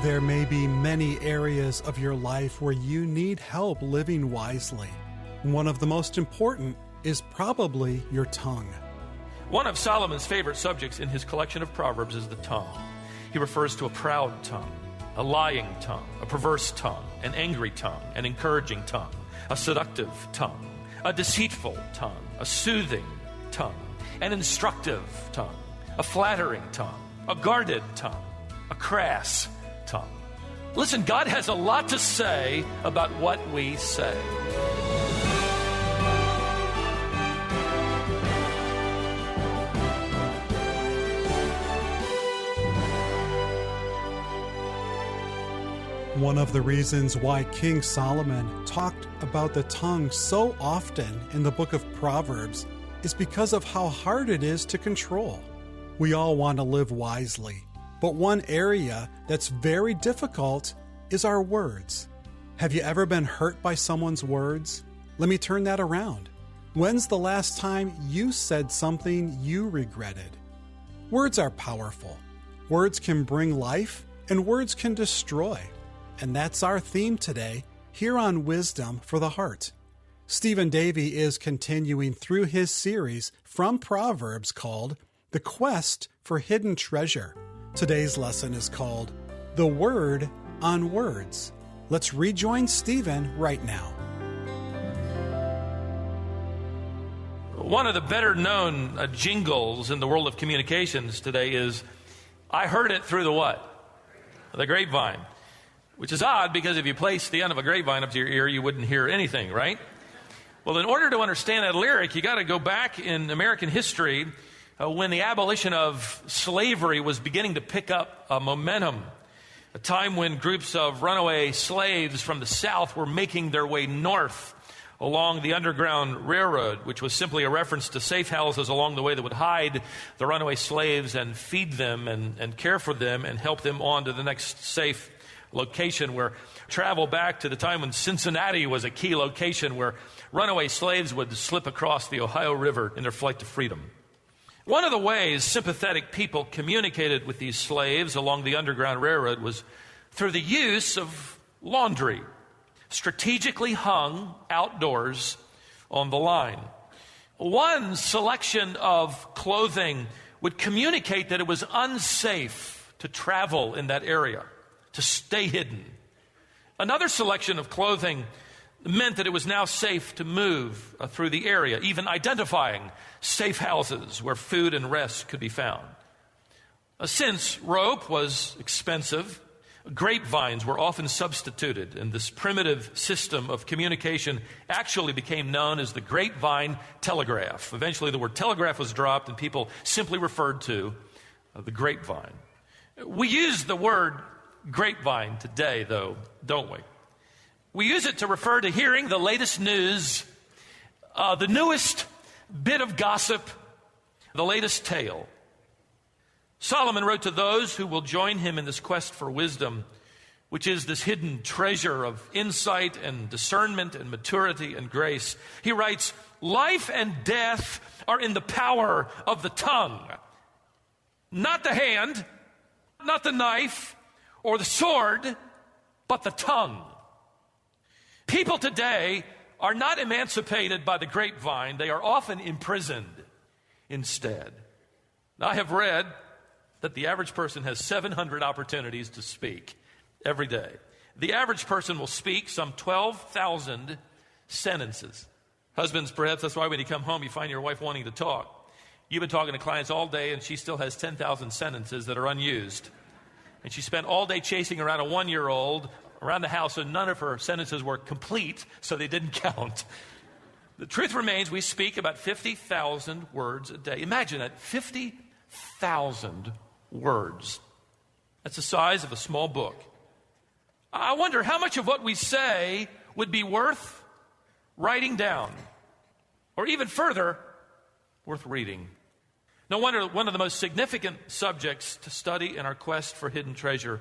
There may be many areas of your life where you need help living wisely. One of the most important is probably your tongue. One of Solomon's favorite subjects in his collection of Proverbs is the tongue. He refers to a proud tongue, a lying tongue, a perverse tongue, an angry tongue, an encouraging tongue, a seductive tongue, a deceitful tongue, a soothing tongue, an instructive tongue, a flattering tongue, a guarded tongue, a crass tongue. Listen, God has a lot to say about what we say. One of the reasons why King Solomon talked about the tongue so often in the book of Proverbs is because of how hard it is to control. We all want to live wisely, but one area that's very difficult is our words. Have you ever been hurt by someone's words? Let me turn that around. When's the last time you said something you regretted? Words are powerful. Words can bring life, and words can destroy. And that's our theme today, here on Wisdom for the Heart. Stephen Davey is continuing through his series from Proverbs called The Quest for Hidden Treasure. Today's lesson is called The Word on Words. Let's rejoin Stephen right now. One of the better known jingles in the world of communications today is, I heard it through the what? The grapevine. Which is odd because if you place the end of a grapevine up to your ear, you wouldn't hear anything, right? Well, in order to understand that lyric, you got to go back in American history when the abolition of slavery was beginning to pick up momentum. A time when groups of runaway slaves from the South were making their way north along the Underground Railroad, which was simply a reference to safe houses along the way that would hide the runaway slaves and feed them and care for them and help them on to the next safe location, where travel back to the time when Cincinnati was a key location where runaway slaves would slip across the Ohio River in their flight to freedom. One of the ways sympathetic people communicated with these slaves along the Underground Railroad was through the use of laundry, strategically hung outdoors on the line. One selection of clothing would communicate that it was unsafe to travel in that area, to stay hidden. Another selection of clothing meant that it was now safe to move through the area, even identifying safe houses where food and rest could be found. Since rope was expensive, grapevines were often substituted, and this primitive system of communication actually became known as the grapevine telegraph. Eventually the word telegraph was dropped and people simply referred to the grapevine. We use the word grapevine today, though, don't we? We use it to refer to hearing the latest news, the newest bit of gossip, the latest tale. Solomon wrote to those who will join him in this quest for wisdom, which is this hidden treasure of insight and discernment and maturity and grace. He writes, life and death are in the power of the tongue. Not the hand, not the knife, or the sword, but the tongue. People today are not emancipated by the grapevine. They are often imprisoned instead. Now, I have read that the average person has 700 opportunities to speak every day. The average person will speak some 12,000 sentences. Husbands, perhaps that's why when you come home, you find your wife wanting to talk. You've been talking to clients all day, and she still has 10,000 sentences that are unused. And she spent all day chasing around a 1-year-old around the house, and none of her sentences were complete, so they didn't count. The truth remains, we speak about 50,000 words a day. Imagine that, 50,000 words. That's the size of a small book. I wonder how much of what we say would be worth writing down, or even further, worth reading. No wonder one of the most significant subjects to study in our quest for hidden treasure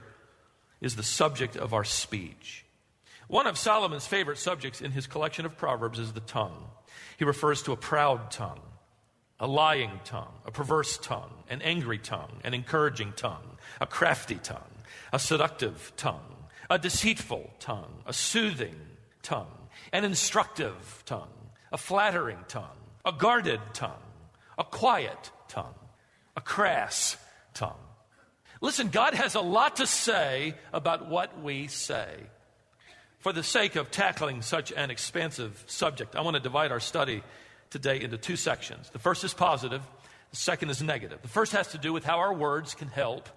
is the subject of our speech. One of Solomon's favorite subjects in his collection of Proverbs is the tongue. He refers to a proud tongue, a lying tongue, a perverse tongue, an angry tongue, an encouraging tongue, a crafty tongue, a seductive tongue, a deceitful tongue, a soothing tongue, an instructive tongue, a flattering tongue, a guarded tongue, a quiet tongue, a crass tongue. Listen, God has a lot to say about what we say. For the sake of tackling such an expansive subject, I want to divide our study today into two sections. The first is positive, the second is negative. The first has to do with how our words can help.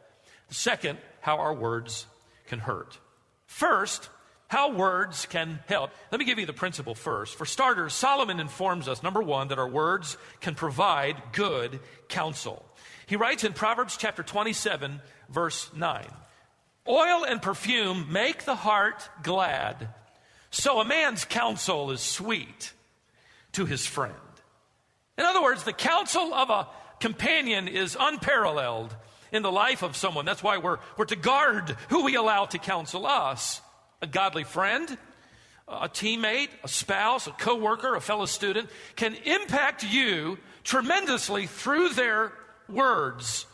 The second, how our words can hurt. First, how words can help. Let me give you the principle first. For starters, Solomon informs us, number one, that our words can provide good counsel. He writes in Proverbs chapter 27, verse 9, "Oil and perfume make the heart glad, so a man's counsel is sweet to his friend." In other words, the counsel of a companion is unparalleled in the life of someone. That's why we're to guard who we allow to counsel us. A godly friend, a teammate, a spouse, a coworker, a fellow student can impact you tremendously through their words.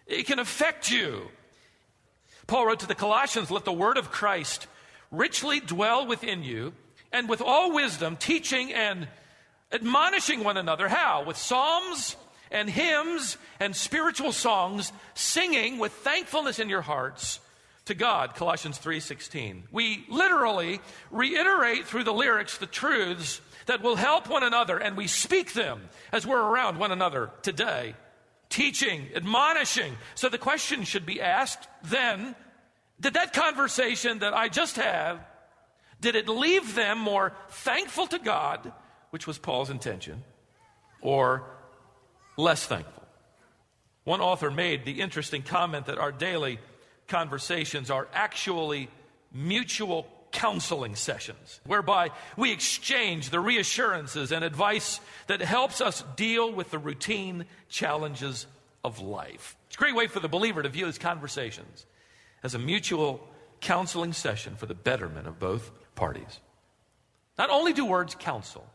It can affect you. Paul wrote to the Colossians, "Let the word of Christ richly dwell within you, and with all wisdom, teaching and admonishing one another." How? With psalms and hymns and spiritual songs, singing with thankfulness in your hearts to God. Colossians 3:16. We literally reiterate through the lyrics the truths that will help one another, and we speak them as we're around one another today. Teaching, admonishing. So the question should be asked then, did that conversation that I just had, did it leave them more thankful to God, which was Paul's intention, or less thankful? One author made the interesting comment that our daily conversations are actually mutual counseling sessions, whereby we exchange the reassurances and advice that helps us deal with the routine challenges of life. It's a great way for the believer to view his conversations as a mutual counseling session for the betterment of both parties. Not only do words counsel,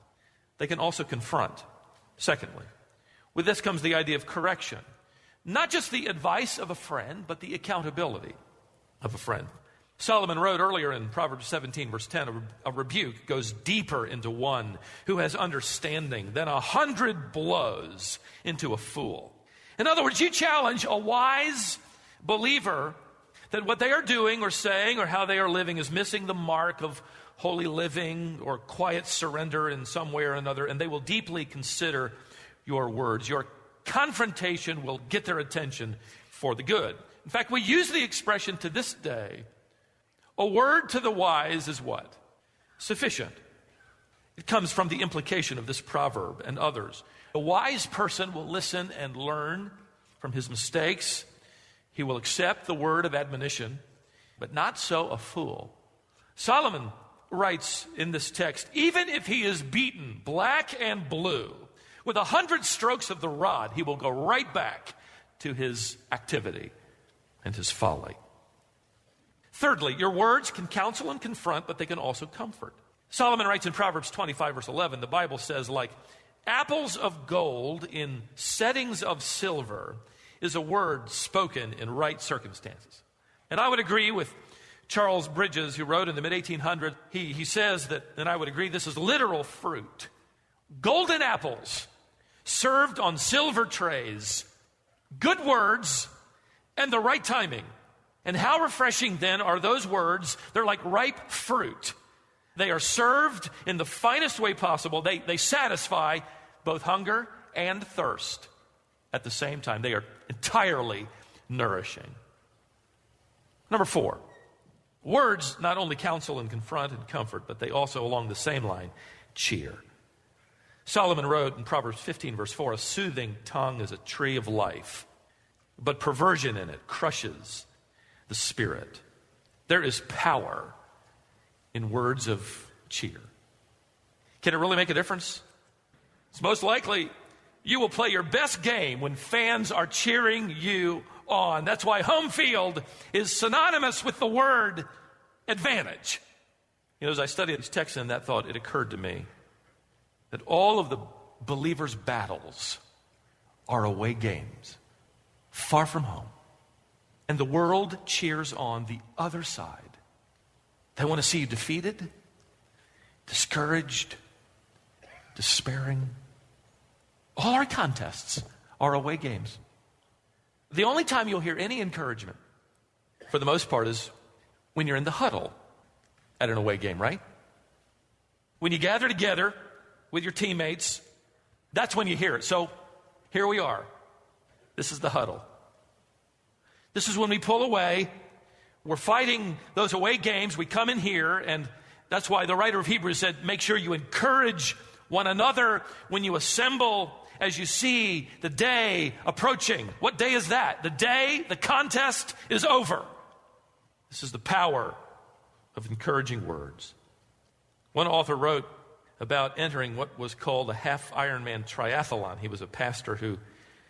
they can also confront. Secondly, with this comes the idea of correction. Not just the advice of a friend, but the accountability of a friend. Solomon wrote earlier in Proverbs 17, verse 10, a rebuke goes deeper into one who has understanding than 100 blows into a fool. In other words, you challenge a wise believer that what they are doing or saying or how they are living is missing the mark of holy living or quiet surrender in some way or another, and they will deeply consider your words. Your confrontation will get their attention for the good. In fact, we use the expression to this day, a word to the wise is what? Sufficient. It comes from the implication of this proverb and others. A wise person will listen and learn from his mistakes. He will accept the word of admonition, but not so a fool. Solomon writes in this text, even if he is beaten black and blue with 100 strokes of the rod, he will go right back to his activity and his folly. Thirdly, your words can counsel and confront, but they can also comfort. Solomon writes in Proverbs 25, verse 11, the Bible says, like apples of gold in settings of silver is a word spoken in right circumstances. And I would agree with Charles Bridges, who wrote in the mid-1800s, he says that, and I would agree, this is literal fruit. Golden apples served on silver trays, good words, and the right timing. And how refreshing then are those words? They're like ripe fruit. They are served in the finest way possible. They satisfy both hunger and thirst at the same time. They are entirely nourishing. Number 4, words not only counsel and confront and comfort, but they also, along the same line, cheer. Solomon wrote in Proverbs 15, verse 4, a soothing tongue is a tree of life, but perversion in it crushes the spirit. There is power in words of cheer. Can it really make a difference? It's most likely you will play your best game when fans are cheering you on. That's why home field is synonymous with the word advantage. You know, as I studied these texts and that thought, it occurred to me that all of the believers' battles are away games, far from home. And the world cheers on the other side. They want to see you defeated, discouraged, despairing. All our contests are away games. The only time you'll hear any encouragement, for the most part, is when you're in the huddle at an away game, right? When you gather together with your teammates, that's when you hear it. So here we are. This is the huddle. This is when we pull away. We're fighting those away games. We come in here, and that's why the writer of Hebrews said, make sure you encourage one another when you assemble as you see the day approaching. What day is that? The day the contest is over. This is the power of encouraging words. One author wrote about entering what was called a half Ironman triathlon. He was a pastor who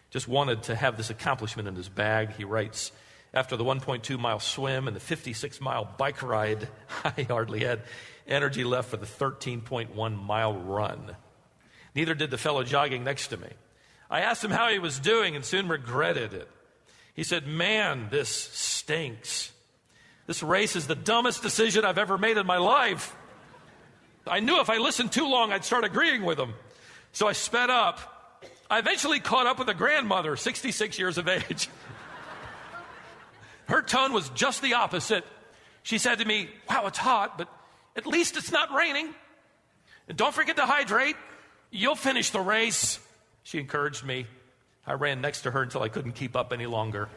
just wanted to have this accomplishment in his bag. He writes, after the 1.2-mile swim and the 56-mile bike ride, I hardly had energy left for the 13.1-mile run. Neither did the fellow jogging next to me. I asked him how he was doing and soon regretted it. He said, man, this stinks. This race is the dumbest decision I've ever made in my life. I knew if I listened too long, I'd start agreeing with him. So I sped up. I eventually caught up with a grandmother, 66 years of age. Her tone was just the opposite. She said to me, wow, it's hot, but at least it's not raining. And don't forget to hydrate. You'll finish the race. She encouraged me. I ran next to her until I couldn't keep up any longer.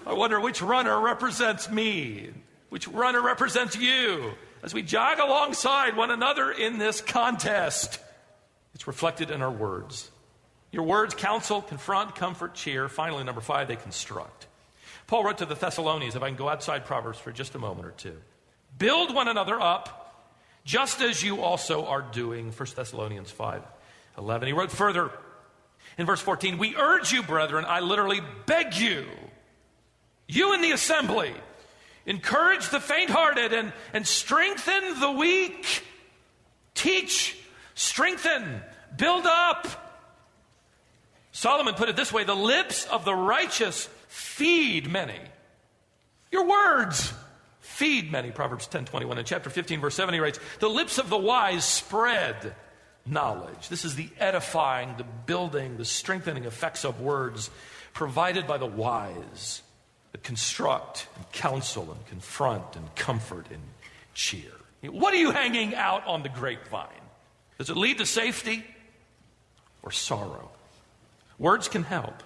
I wonder which runner represents me, which runner represents you, as we jog alongside one another in this contest. It's reflected in our words. Your words counsel, confront, comfort, cheer. Finally, number 5, they construct. Paul wrote to the Thessalonians, if I can go outside Proverbs for just a moment or two. Build one another up, just as you also are doing. 1 Thessalonians 5:11. He wrote further in verse 14, we urge you, brethren, I literally beg you, you in the assembly, encourage the faint-hearted and strengthen the weak. Teach, strengthen, build up. Solomon put it this way, the lips of the righteous feed many. Your words feed many. Proverbs 10:21. In chapter 15, verse 7, he writes, the lips of the wise spread knowledge. This is the edifying, the building, the strengthening effects of words provided by the wise that construct and counsel and confront and comfort and cheer. What are you hanging out on the grapevine? Does it lead to safety or sorrow? Words can help,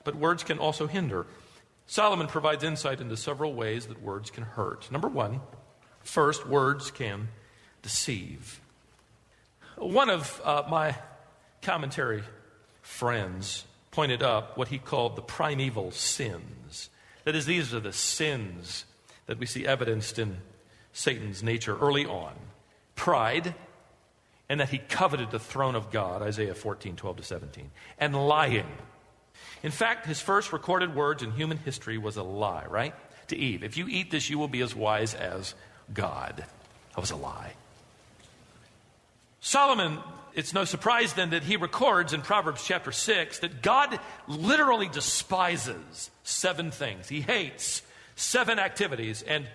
but words can also hinder. Solomon provides insight into several ways that words can hurt. Number 1, first, words can deceive. One of my commentary friends pointed up what he called the primeval sins. That is, these are the sins that we see evidenced in Satan's nature early on. Pride, and that he coveted the throne of God, Isaiah 14:12-17, and lying. In fact, his first recorded words in human history was a lie, right? To Eve, if you eat this, you will be as wise as God. That was a lie. Solomon, it's no surprise then that he records in Proverbs chapter 6 that God literally despises 7 things. He hates 7 activities, and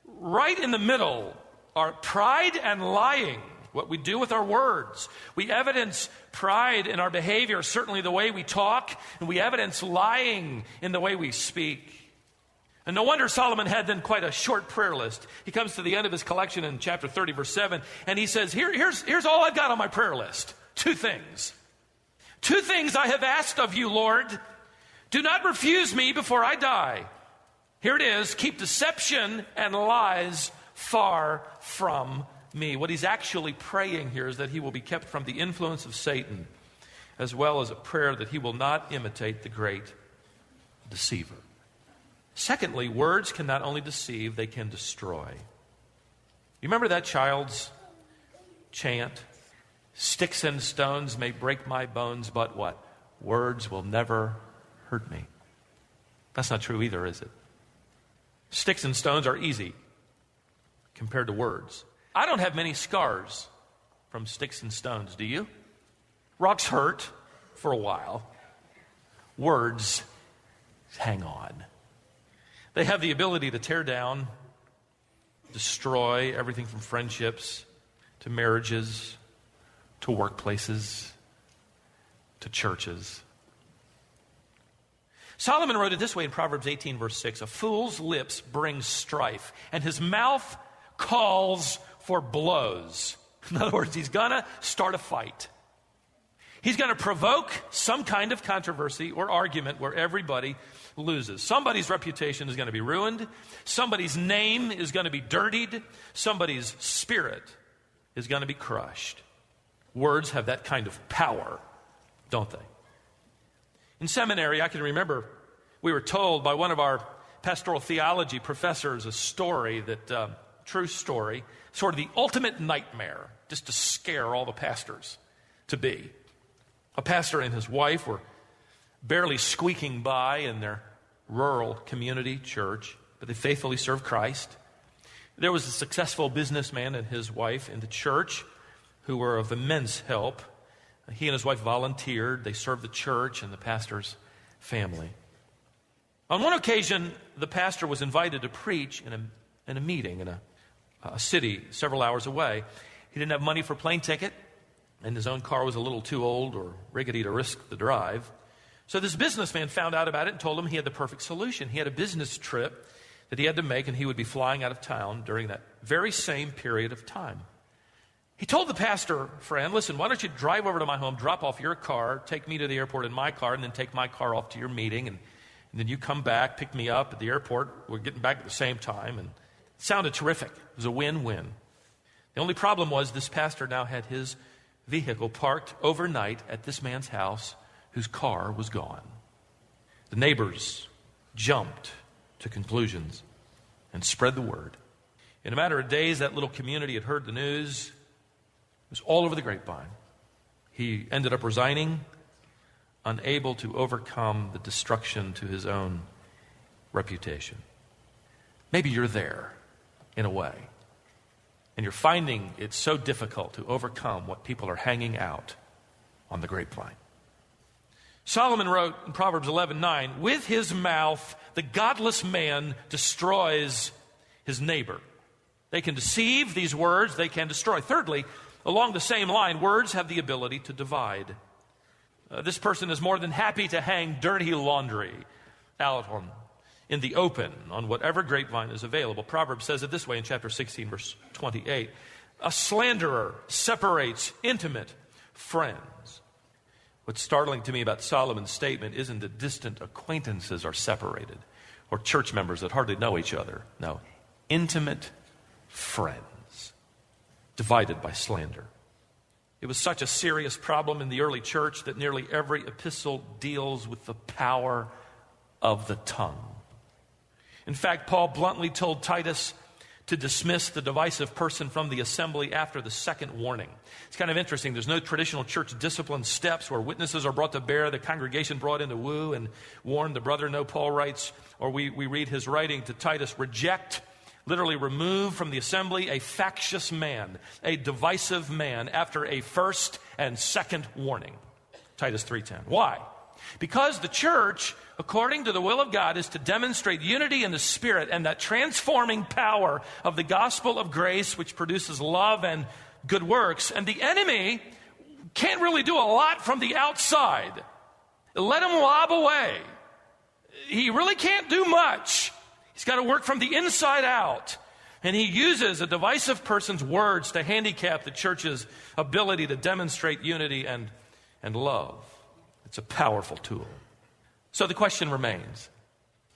right in the middle are pride and lying. What we do with our words. We evidence pride in our behavior, certainly the way we talk, and we evidence lying in the way we speak. And no wonder Solomon had then quite a short prayer list. He comes to the end of his collection in chapter 30, verse 7, and he says, here's all I've got on my prayer list. 2 things. 2 things I have asked of you, Lord. Do not refuse me before I die. Here it is. Keep deception and lies far from me. What he's actually praying here is that he will be kept from the influence of Satan, as well as a prayer that he will not imitate the great deceiver. Secondly, words can not only deceive, they can destroy. You remember that child's chant? Sticks and stones may break my bones, but what? Words will never hurt me. That's not true either, is it? Sticks and stones are easy compared to words. I don't have many scars from sticks and stones, do you? Rocks hurt for a while. Words hang on. They have the ability to tear down, destroy everything from friendships to marriages to workplaces to churches. Solomon wrote it this way in Proverbs 18, verse 6. A fool's lips bring strife, and his mouth calls for blows. In other words, he's going to start a fight. He's going to provoke some kind of controversy or argument where everybody loses. Somebody's reputation is going to be ruined. Somebody's name is going to be dirtied. Somebody's spirit is going to be crushed. Words have that kind of power, don't they? In seminary, I can remember we were told by one of our pastoral theology professors a story that, true story, sort of the ultimate nightmare, just to scare all the pastors to be. A pastor and his wife were barely squeaking by in their rural community church, but they faithfully served Christ. There was a successful businessman and his wife in the church who were of immense help. He and his wife volunteered. They served the church and the pastor's family. On one occasion, the pastor was invited to preach in a meeting in a city several hours away. He didn't have money for a plane ticket, and his own car was a little too old or rickety to risk the drive. So this businessman found out about it and told him he had the perfect solution. He had a business trip that he had to make, and he would be flying out of town during that very same period of time. He told the pastor friend, listen, why don't you drive over to my home, drop off your car, take me to the airport in my car, and then take my car off to your meeting, and then you come back, pick me up at the airport. We're getting back at the same time. And it sounded terrific. It was a win-win. The only problem was this pastor now had his vehicle parked overnight at this man's house whose car was gone. The neighbors jumped to conclusions and spread the word. In a matter of days, that little community had heard the news. It was all over the grapevine. He ended up resigning, unable to overcome the destruction to his own reputation. Maybe you're there, in a way, and you're finding it so difficult to overcome what people are hanging out on the grapevine. Solomon wrote in Proverbs 11:9, with his mouth, the godless man destroys his neighbor. They can deceive, these words, they can destroy. Thirdly, along the same line, words have the ability to divide. This person is more than happy to hang dirty laundry out in the open on whatever grapevine is available. Proverbs says it this way in chapter 16, verse 28. A slanderer separates intimate friends. What's startling to me about Solomon's statement isn't that distant acquaintances are separated or church members that hardly know each other. No, intimate friends divided by slander. It was such a serious problem in the early church that nearly every epistle deals with the power of the tongue. In fact, Paul bluntly told Titus to dismiss the divisive person from the assembly after the second warning. It's kind of interesting. There's no traditional church discipline steps where witnesses are brought to bear, the congregation brought in to woo and warn the brother. No, Paul writes, or we read his writing to Titus, reject, literally remove from the assembly a factious man, a divisive man after a first and second warning. Titus 3:10. Why? Because the church, according to the will of God, is to demonstrate unity in the Spirit and that transforming power of the gospel of grace, which produces love and good works. And the enemy can't really do a lot from the outside. Let him lob away. He really can't do much. He's got to work from the inside out. And he uses a divisive person's words to handicap the church's ability to demonstrate unity and love. It's a powerful tool. So the question remains,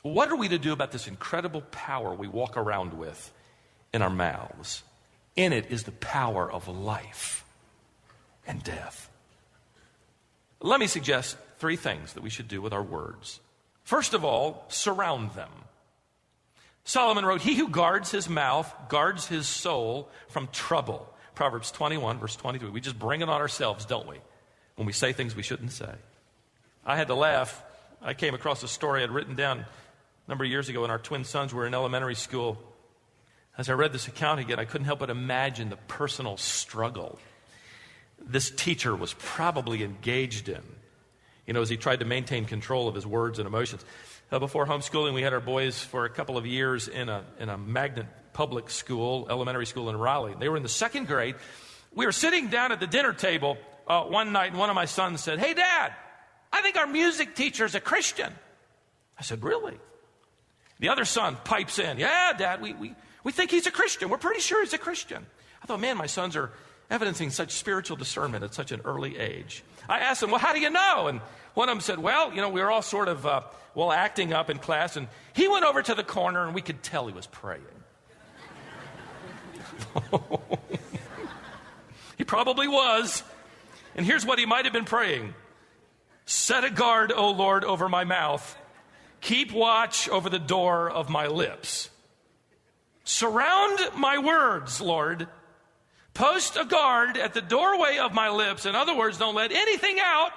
what are we to do about this incredible power we walk around with in our mouths? In it is the power of life and death. Let me suggest 3 things that we should do with our words. First of all, surround them. Solomon wrote, he who guards his mouth guards his soul from trouble. Proverbs 21, verse 23. We just bring it on ourselves, don't we, when we say things we shouldn't say. I had to laugh. I came across a story I'd written down a number of years ago when our twin sons were in elementary school. As I read this account again, I couldn't help but imagine the personal struggle this teacher was probably engaged in, as he tried to maintain control of his words and emotions. Before homeschooling, we had our boys for a couple of years in a magnet public school, elementary school in Raleigh. They were in the second grade. We were sitting down at the dinner table one night, and one of my sons said, "Hey, Dad, I think our music teacher's a Christian." I said, "Really?" The other son pipes in, "Yeah, Dad, we think he's a Christian. We're pretty sure he's a Christian." I thought, man, my sons are evidencing such spiritual discernment at such an early age. I asked them, "Well, how do you know?" And one of them said, "Well, we were all sort of, acting up in class, and he went over to the corner, and we could tell he was praying." He probably was. And here's what he might have been praying. "Set a guard, O Lord, over my mouth. Keep watch over the door of my lips. Surround my words, Lord. Post a guard at the doorway of my lips." In other words, don't let anything out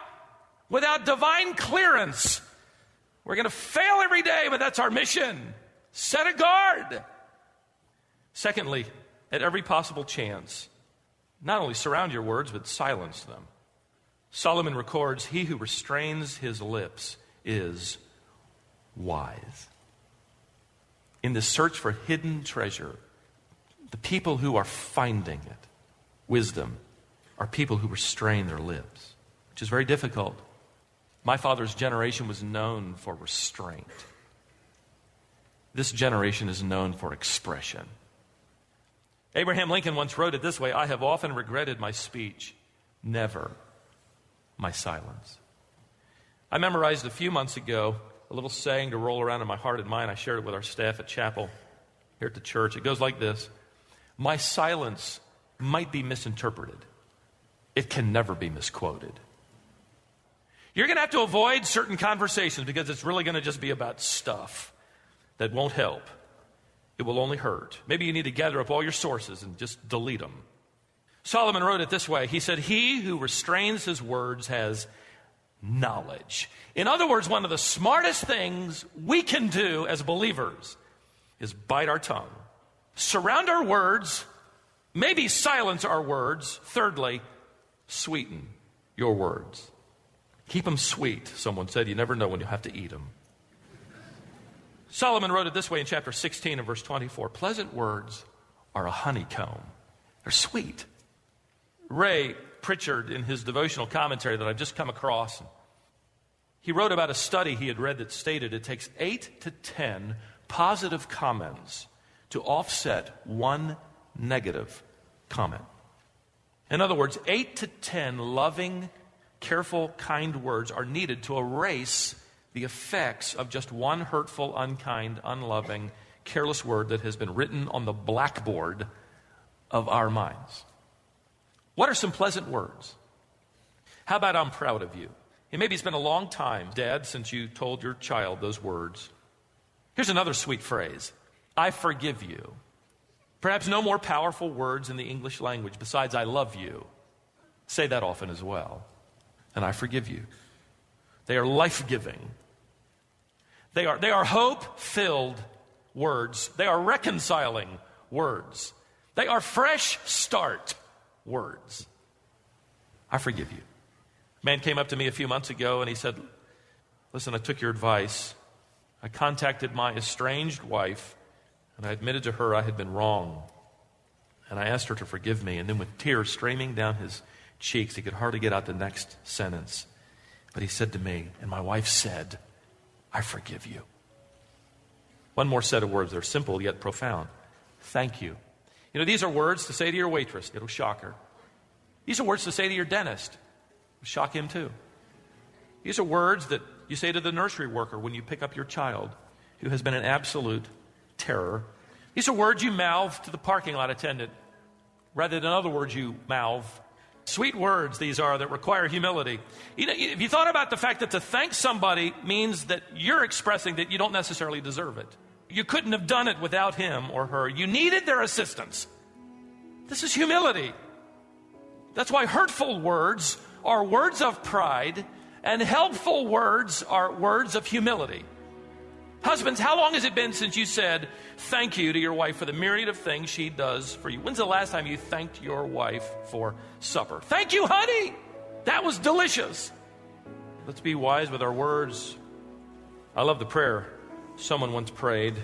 without divine clearance. We're going to fail every day, but that's our mission. Set a guard. Secondly, at every possible chance, not only surround your words, but silence them. Solomon records, "He who restrains his lips is wise." In the search for hidden treasure, the people who are finding it, wisdom, are people who restrain their lips, which is very difficult. My father's generation was known for restraint. This generation is known for expression. Abraham Lincoln once wrote it this way, "I have often regretted my speech, never my silence." I memorized a few months ago a little saying to roll around in my heart and mind. I shared it with our staff at chapel here at the church. It goes like this: "My silence might be misinterpreted. It can never be misquoted." You're going to have to avoid certain conversations because it's really going to just be about stuff that won't help. It will only hurt. Maybe you need to gather up all your sources and just delete them. Solomon wrote it this way. He said, "He who restrains his words has knowledge." In other words, one of the smartest things we can do as believers is bite our tongue. Surround our words, maybe silence our words. Thirdly, sweeten your words. Keep them sweet. Someone said, you never know when you'll have to eat them. Solomon wrote it this way in chapter 16 and verse 24. "Pleasant words are a honeycomb." They're sweet. Ray Pritchard, in his devotional commentary that I've just come across, he wrote about a study he had read that stated it takes 8 to 10 positive comments to offset one negative comment. In other words, 8 to 10 loving, careful, kind words are needed to erase the effects of just one hurtful, unkind, unloving, careless word that has been written on the blackboard of our minds. What are some pleasant words? How about "I'm proud of you"? And maybe it's been a long time, Dad, since you told your child those words. Here's another sweet phrase: "I forgive you." Perhaps no more powerful words in the English language besides "I love you." Say that often as well. And "I forgive you." They are life-giving. They are hope-filled words. They are reconciling words. They are fresh start words. I forgive you. A man came up to me a few months ago and he said, "Listen, I took your advice. I contacted my estranged wife and I admitted to her I had been wrong. And I asked her to forgive me." And then with tears streaming down his cheeks, he could hardly get out the next sentence. But he said to me, "And my wife said, I forgive you." One more set of words. They're simple yet profound. Thank you. These are words to say to your waitress. It'll shock her. These are words to say to your dentist. It'll shock him too. These are words that you say to the nursery worker when you pick up your child who has been an absolute terror. These are words you mouth to the parking lot attendant rather than other words you mouth. Sweet words these are that require humility. If you thought about the fact that to thank somebody means that you're expressing that you don't necessarily deserve it. You couldn't have done it without him or her. You needed their assistance. This is humility. That's why hurtful words are words of pride and helpful words are words of humility. Husbands, how long has it been since you said thank you to your wife for the myriad of things she does for you? When's the last time you thanked your wife for supper? Thank you, honey. That was delicious. Let's be wise with our words. I love the prayer someone once prayed.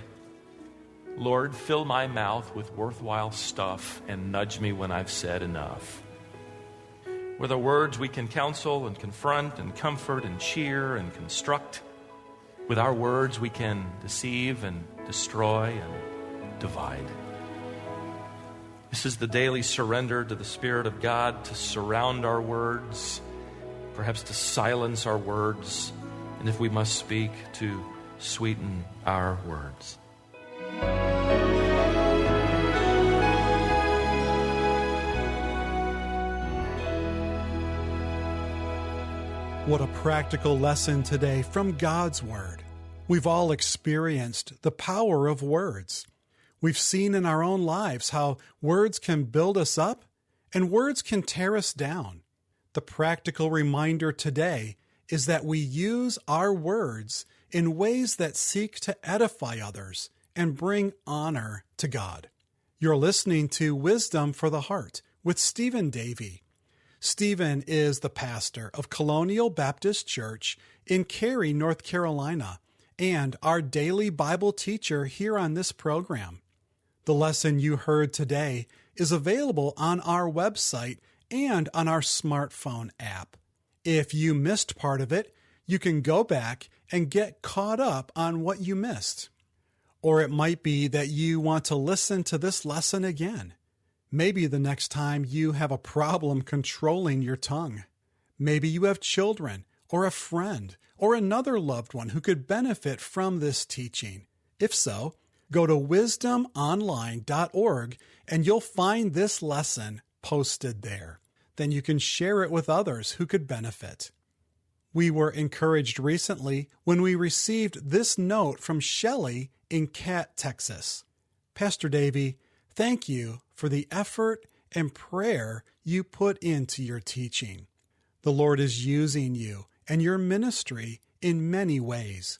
Lord, fill my mouth with worthwhile stuff and nudge me when I've said enough. With our words we can counsel and confront and comfort and cheer and construct. With our words we can deceive and destroy and divide. This is the daily surrender to the Spirit of God to surround our words, perhaps to silence our words, and if we must speak, to sweeten our words. What a practical lesson today from God's Word. We've all experienced the power of words. We've seen in our own lives how words can build us up and words can tear us down. The practical reminder today is that we use our words in ways that seek to edify others and bring honor to God. You're listening to Wisdom for the Heart with Stephen Davey. Stephen is the pastor of Colonial Baptist Church in Cary, North Carolina, and our daily Bible teacher here on this program. The lesson you heard today is available on our website and on our smartphone app. If you missed part of it, you can go back and get caught up on what you missed. Or it might be that you want to listen to this lesson again. Maybe the next time you have a problem controlling your tongue. Maybe you have children or a friend or another loved one who could benefit from this teaching. If so, go to wisdomonline.org and you'll find this lesson posted there. Then you can share it with others who could benefit. We were encouraged recently when we received this note from Shelley in Cat, Texas. Pastor Davey, thank you for the effort and prayer you put into your teaching. The Lord is using you and your ministry in many ways.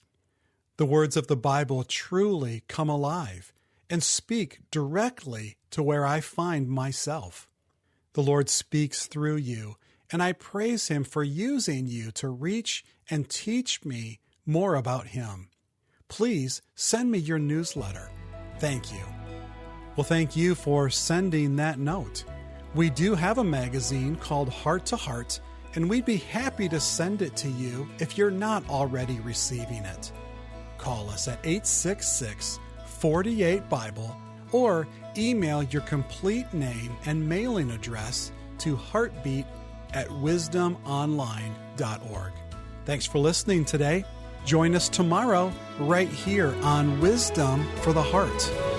The words of the Bible truly come alive and speak directly to where I find myself. The Lord speaks through you, and I praise Him for using you to reach and teach me more about Him. Please send me your newsletter. Thank you. Well, thank you for sending that note. We do have a magazine called Heart to Heart, and we'd be happy to send it to you if you're not already receiving it. Call us at 866-48-BIBLE or email your complete name and mailing address to heartbeat@wisdomonline.org. Thanks for listening today. Join us tomorrow right here on Wisdom for the Heart.